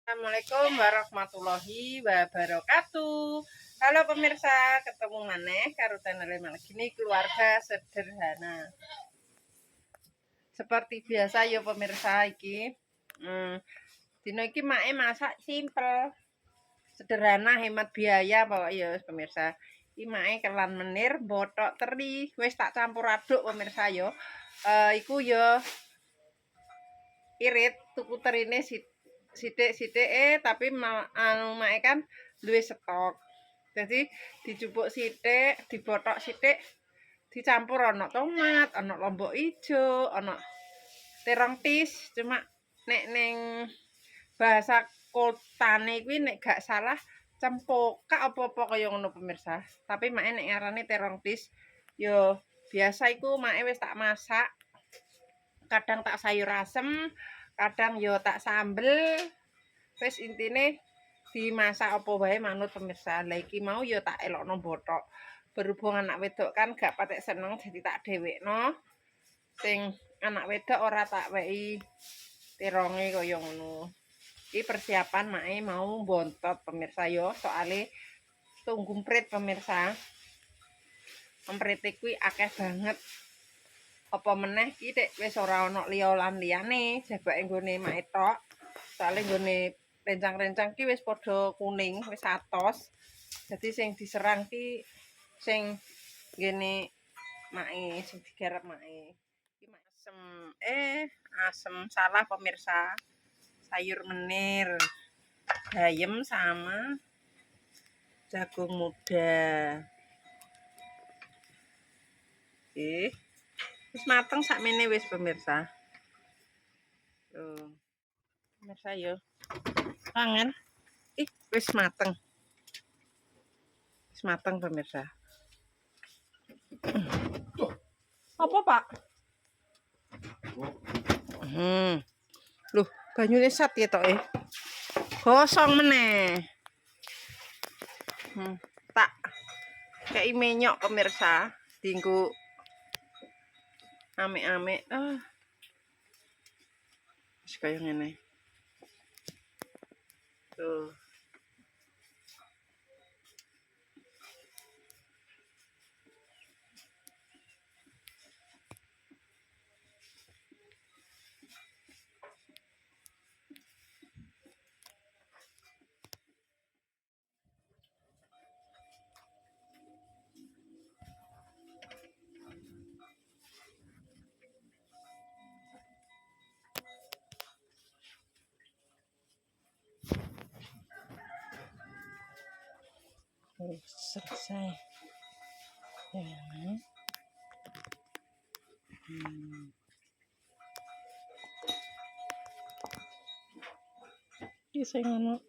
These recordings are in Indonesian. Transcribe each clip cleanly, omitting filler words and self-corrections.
Assalamualaikum warahmatullahi wabarakatuh. Halo pemirsa, ketemu maneh karo channel gini keluarga sederhana. Seperti biasa ya pemirsa iki. Dino iki mae masak simple, sederhana, hemat biaya pokoknya ya pemirsa. Iki mae kelan menir, botok teri, wis tak campur aduk pemirsa ya. Iku ya irit tuku terine sithik tapi mae kan duwe stok. Jadi dicupuk sithik, dibotok sithik, dicampur ana tomat, ana lombok ijo, ana terong tis. Cuma nek ning bahasa kotane kuwi nek gak salah cempokak apa-apa kaya ngono pemirsa. Tapi mae nek ngarane terong tis yo biasa iku mae wis tak masak. Kadang tak sayur asem, kadang yo tak sambel. Wis intine dimasak apa wae manut pemirsa. Lah iki mau yo tak elokno bothok. Berhubung anak wedok kan gak patek seneng jadi tak dhewekno. Sing anak wedok ora tak weki teronge kaya ngono. Iki persiapan mae mau bontot pemirsa yo, soale tunggu mprit pemirsa. Emprite kuwi akeh banget. Apa meneh iki nek wis ora ana liya lan liyane, jabake nggone mae tok. Soale nggone rencang-rencang ki wis padha kuning, wis atos. Jadi sing diserang ki sing ngene mae, sing digarap mae. Iki asem. Asem salah pemirsa. Sayur menir. Bayem sama jagung muda. Wis mateng sakmene wis pemirsa. Tuh. Pemirsa yo. Pangan. Wis mateng. Wis mateng pemirsa. Apa, Pak? Loh, banyune sat ya tok gosong meneh. Tak kei menyok pemirsa, dienggo ame-ame. Wis kaya ngene. Tuh. Selesai ya. Ini saya ngono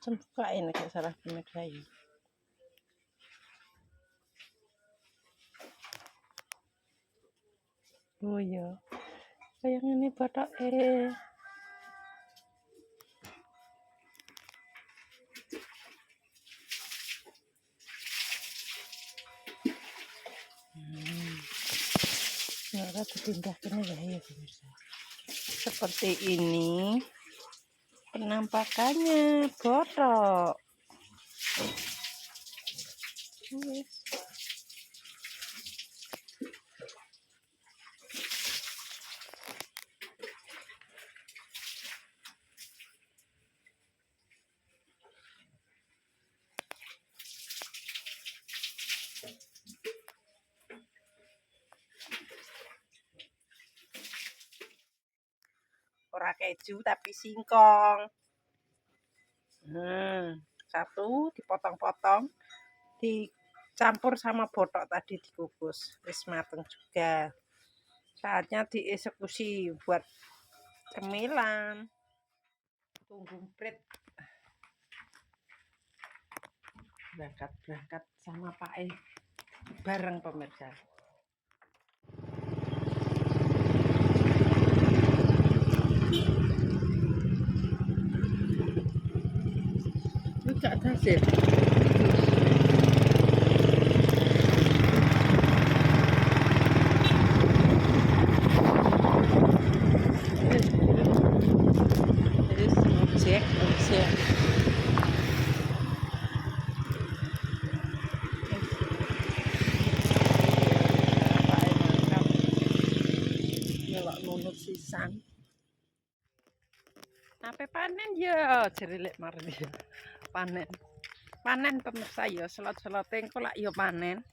cembuka ini kayak salah pemirsa ya. Oh iya, kayak ini botok Nora dipindahkan ya pemirsa. Seperti ini penampakannya botok. Ora keju tapi singkong. Satu dipotong-potong, dicampur sama botok tadi dikukus. Wis mateng juga. Saatnya dieksekusi buat cemilan. Tunggu mprit. Berangkat sama Pak bareng pemirsa. Lu gak hasil. Terus ya. Nyelok nunut sisan. Apa panen ya jerilek mari ya. Panen. Panen pemirsa ya selot-selote engko lak ya panen.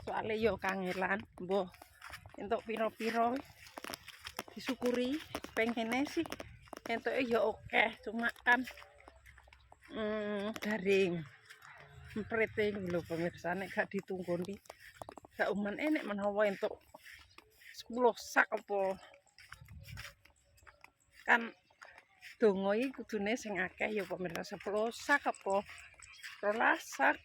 Soale ya kangelan, mbah entuk piro-piro disyukuri. Pengene sih entuke ya akeh, cuma kan garing. Mprete lho pemirsa nek gak ditunggoni gak uman enek menawa entuk 10 sak apa kan donga iki kudune sing akeh ya pemirsa 10 sak apa 12 sak.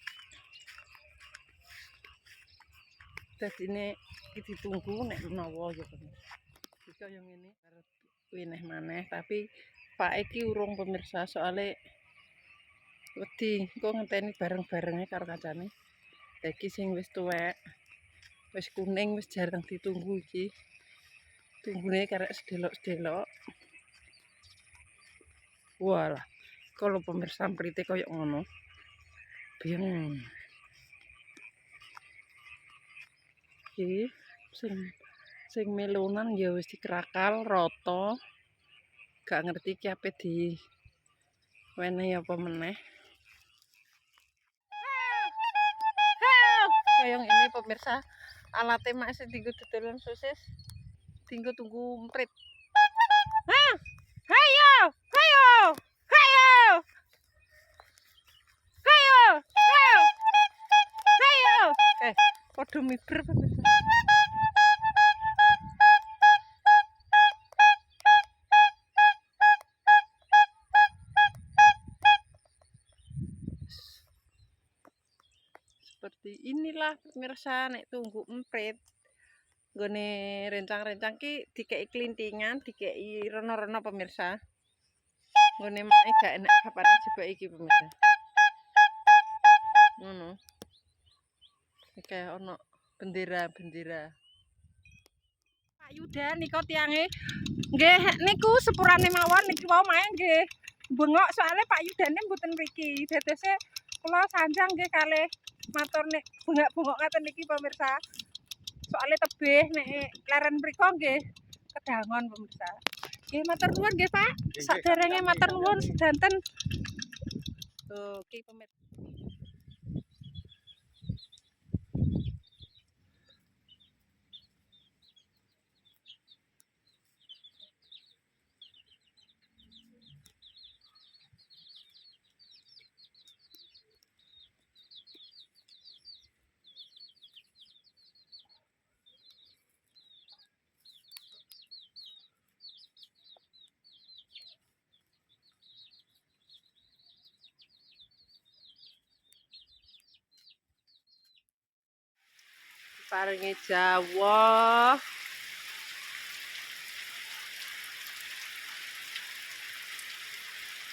Dadine iki ditunggu nek menawa ya pemirsa. Iki kaya ngene arep wineh maneh tapi Pak iki urung pemirsa soale wedi engko ngenteni bareng-barenge karo kancane. Iki sing wis tuwek, wis kuning, wis jarang ditunggu iki. Tunggune karek sedelok-sedelok. Walah, kalau pemirsa mrite koyo ngono. Biyen. Iki sing melonan ya wis dikerakal rata. Gak ngerti ki ape di wenehi apa meneh. Kaya ngene pemirsa, alate mak sing dienggo dodolan sosis. Dienggo tunggu mprit. Hah! Hayo! Hayo! Hayo! Hayo! Hayo! Hayo! Padha miber pemirsa. Seperti inilah pemirsa nek tunggu emprit. Nggone rencang-rencang ki dikei klintingan, dikei rena-rena pemirsa. Nggone make gak enak papane jebak iki pemirsa. Ngono. Iki ono bendera-bendera. Pak Yuda nika tiange nggih niku sepurane mawon niki wau mae nggih bengok soalnya Pak Yudane mboten mriki. Dadose kula sanjang nggih kalih matur nek bengak-bengok ngaten niki pemirsa. Soalnya tebih nek leren mriko nggih kedangon pemirsa. Nggih matur nuwun nggih Pak. Saderenge matur nuwun sedanten. Tuh iki pemirsa. Paringe Jawa.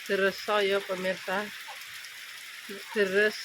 Deres ya pemirsa. Deres